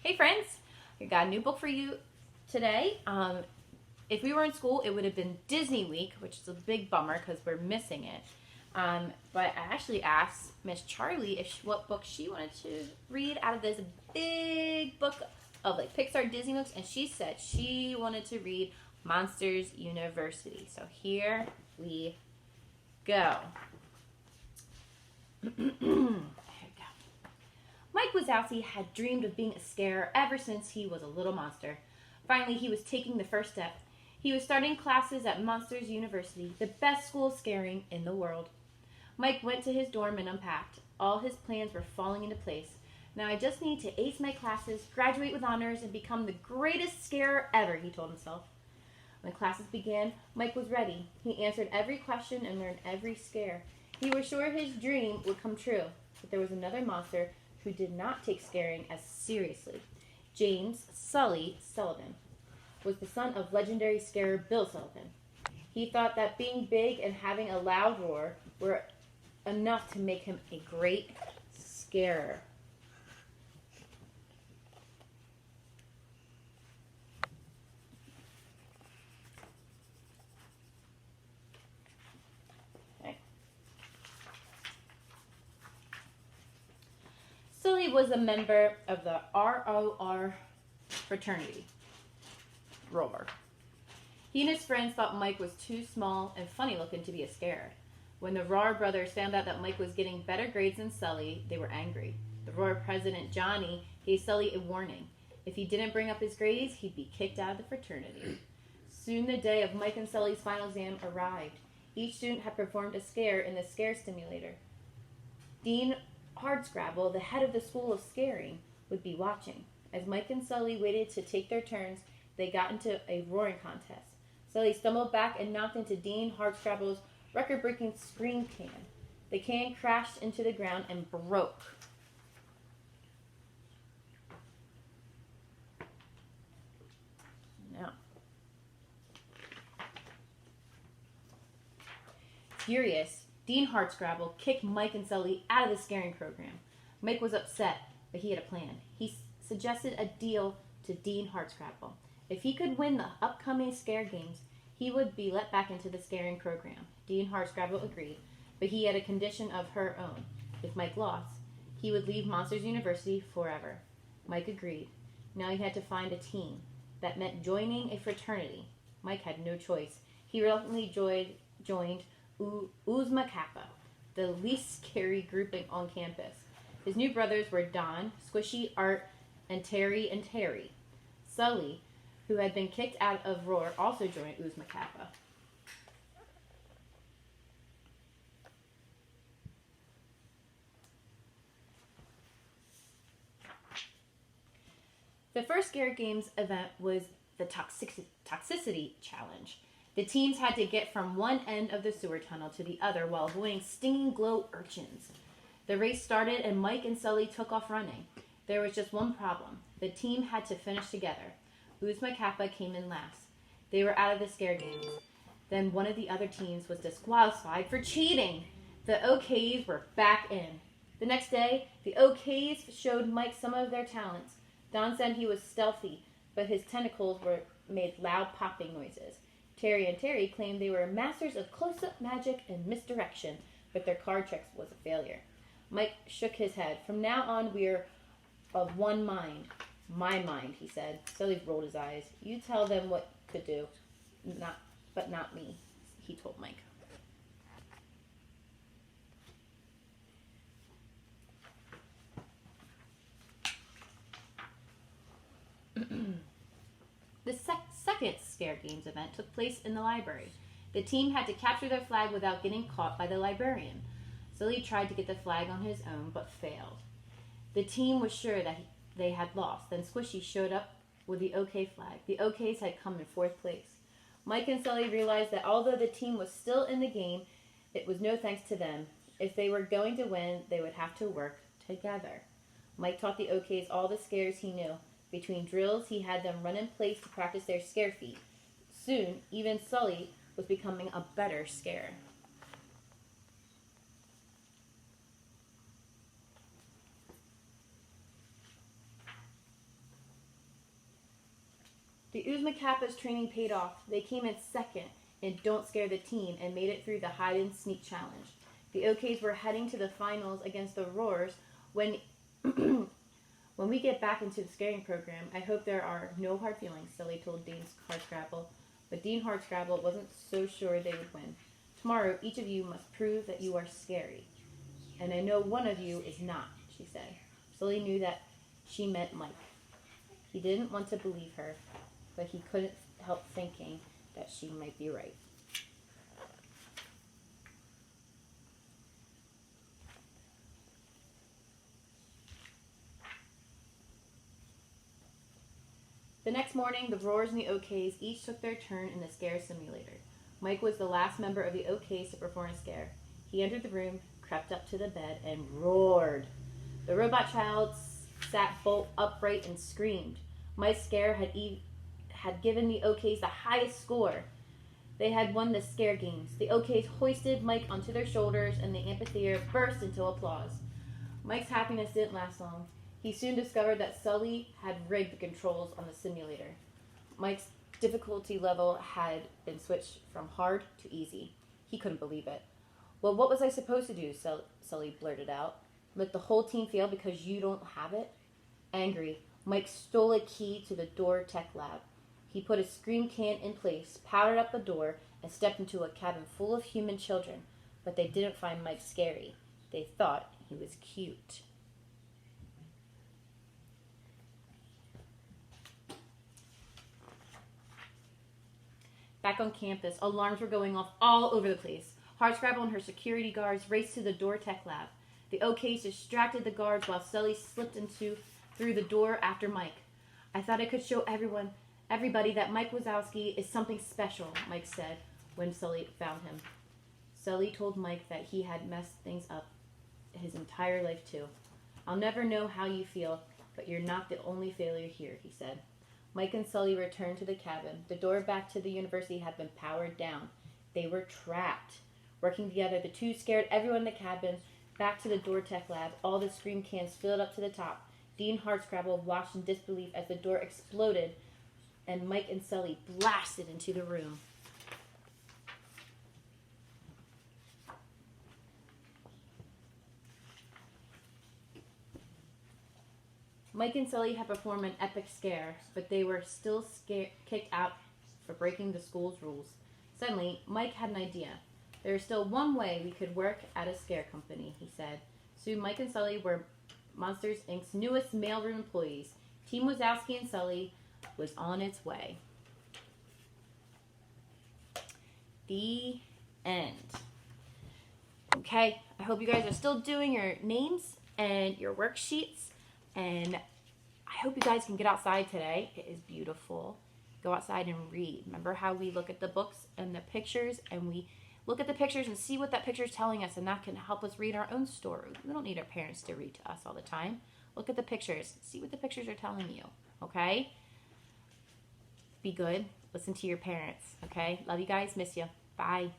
Hey friends, we got a new book for you today. If we were in school, it would have been Disney Week, which is a big bummer because we're missing it. But I actually asked Miss Charlie what book she wanted to read out of this big book of like Pixar Disney books, and she said she wanted to read Monsters University. So here we go. Mike Wazowski had dreamed of being a scarer ever since he was a little monster. Finally, he was taking the first step. He was starting classes at Monsters University, the best school of scaring in the world. Mike went to his dorm and unpacked. All his plans were falling into place. Now I just need to ace my classes, graduate with honors, and become the greatest scarer ever, he told himself. When classes began, Mike was ready. He answered every question and learned every scare. He was sure his dream would come true, but there was another monster who did not take scaring as seriously. James Sully Sullivan was the son of legendary scarer Bill Sullivan. He thought that being big and having a loud roar were enough to make him a great scarer. Sully was a member of the ROR fraternity. Roar. He and his friends thought Mike was too small and funny looking to be a scarer. When the Roar brothers found out that Mike was getting better grades than Sully, they were angry. The Roar president, Johnny, gave Sully a warning. If he didn't bring up his grades, he'd be kicked out of the fraternity. Soon the day of Mike and Sully's final exam arrived. Each student had performed a scare in the scare stimulator. Dean Hardscrabble, the head of the School of Scaring, would be watching. As Mike and Sully waited to take their turns, they got into a roaring contest. Sully stumbled back and knocked into Dean Hardscrabble's record-breaking scream can. The can crashed into the ground and broke. Now, furious, Dean Hardscrabble kicked Mike and Sully out of the scaring program. Mike was upset, but he had a plan. He suggested a deal to Dean Hardscrabble. If he could win the upcoming scare games, he would be let back into the scaring program. Dean Hardscrabble agreed, but he had a condition of her own. If Mike lost, he would leave Monsters University forever. Mike agreed. Now he had to find a team. That meant joining a fraternity. Mike had no choice. He reluctantly joined Oozma Kappa, the least scary grouping on campus. His new brothers were Don, Squishy, Art, and Terry. Sully, who had been kicked out of Roar, also joined Oozma Kappa. The first Scare Games event was the Toxicity Challenge. The teams had to get from one end of the sewer tunnel to the other while avoiding stinging glow urchins. The race started and Mike and Sully took off running. There was just one problem. The team had to finish together. Oozma Kappa came in last. They were out of the Scare Games. Then one of the other teams was disqualified for cheating. The OKs were back in. The next day, the OKs showed Mike some of their talents. Don said he was stealthy, but his tentacles made loud popping noises. Terry claimed they were masters of close-up magic and misdirection, but their card tricks was a failure. Mike shook his head. From now on, we're of one mind. My mind, he said. Sully rolled his eyes. You tell them what to do, but not me, he told Mike. The second Scare Games event took place in the library. The team had to capture their flag without getting caught by the librarian. Sully tried to get the flag on his own, but failed. The team was sure that they had lost. Then Squishy showed up with the OK flag. The OKs had come in fourth place. Mike and Sully realized that although the team was still in the game, it was no thanks to them. If they were going to win, they would have to work together. Mike taught the OKs all the scares he knew. Between drills, he had them run in place to practice their scare feet. Soon, even Sully was becoming a better scarer. The Uzma Kappa's training paid off. They came in second in Don't Scare the Team and made it through the hide and sneak challenge. The OKs were heading to the finals against the Roars when when we get back into the scaring program. I hope there are no hard feelings, Sully told Dean Hardscrabble. But Dean Hardscrabble wasn't so sure they would win. Tomorrow, each of you must prove that you are scary. And I know one of you is not, she said. Sully knew that she meant Mike. He didn't want to believe her, but he couldn't help thinking that she might be right. The next morning, the Roars and the OKs each took their turn in the scare simulator. Mike was the last member of the OKs to perform a scare. He entered the room, crept up to the bed, and roared. The robot child sat bolt upright and screamed. Mike's scare had given the OKs the highest score. They had won the scare games. The OKs hoisted Mike onto their shoulders, and the amphitheater burst into applause. Mike's happiness didn't last long. He soon discovered that Sully had rigged the controls on the simulator. Mike's difficulty level had been switched from hard to easy. He couldn't believe it. Well, what was I supposed to do? Sully blurted out. Let the whole team fail because you don't have it? Angry, Mike stole a key to the door tech lab. He put a scream can in place, powered up the door, and stepped into a cabin full of human children. But they didn't find Mike scary. They thought he was cute. Back on campus, alarms were going off all over the place. Hardscrabble and her security guards raced to the door tech lab. The OKs distracted the guards while Sully slipped through the door after Mike. I thought I could show everybody that Mike Wazowski is something special, Mike said when Sully found him. Sully told Mike that he had messed things up his entire life too. I'll never know how you feel, but you're not the only failure here, he said. Mike and Sully returned to the cabin. The door back to the university had been powered down. They were trapped. Working together, the two scared everyone in the cabin back to the door tech lab. All the scream cans filled up to the top. Dean Hardscrabble watched in disbelief as the door exploded and Mike and Sully blasted into the room. Mike and Sully had performed an epic scare, but they were still kicked out for breaking the school's rules. Suddenly, Mike had an idea. There is still one way we could work at a scare company, he said. Soon Mike and Sully were Monsters, Inc.'s newest mailroom employees. Team Wazowski and Sully was on its way. The end. Okay, I hope you guys are still doing your names and your worksheets. And I hope you guys can get outside today. It is beautiful. Go outside and read. Remember how we look at the books and the pictures, and we look at the pictures and see what that picture is telling us, and that can help us read our own story. We don't need our parents to read to us all the time. Look at the pictures. See what the pictures are telling you, okay? Be good. Listen to your parents, okay? Love you guys. Miss you. Bye.